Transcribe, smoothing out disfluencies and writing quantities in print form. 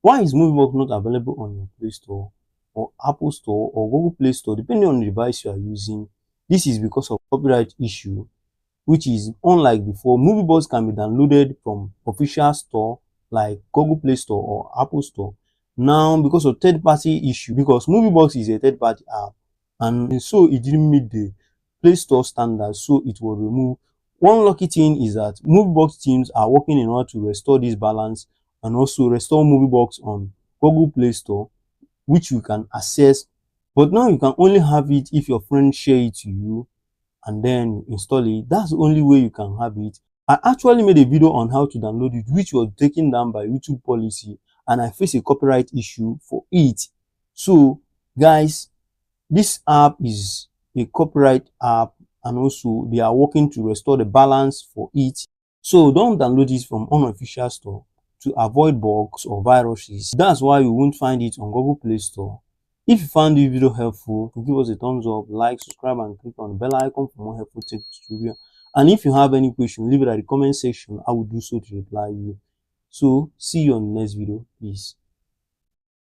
Why is MovieBox not available on your Play Store or Apple Store or Google Play Store, depending on the device you are using? This is because of copyright issue, which is unlike before. MovieBox can be downloaded from official store like Google Play Store or Apple Store. Now, because of third-party issue, because MovieBox is a third-party app, and so it didn't meet the Play Store standards, so it was removed. One lucky thing is that MovieBox teams are working in order to restore this balance and also restore MovieBox on Google Play Store, which you can access. But now you can only have it if your friend share it to you and then you install it. That's the only way you can have it. I actually made a video on how to download it, which was taken down by YouTube policy, and I face a copyright issue for it. So guys, this app is a copyright app, and also they are working to restore the balance for it. So don't download it from unofficial store to avoid bugs or viruses. That's why you won't find it on Google Play Store. If you found this video helpful, give us a thumbs up, like, subscribe, and click on the bell icon for more helpful tech tutorial. And if you have any question, leave it at the comment section. I will do so to reply you. So see you on the next video. Peace.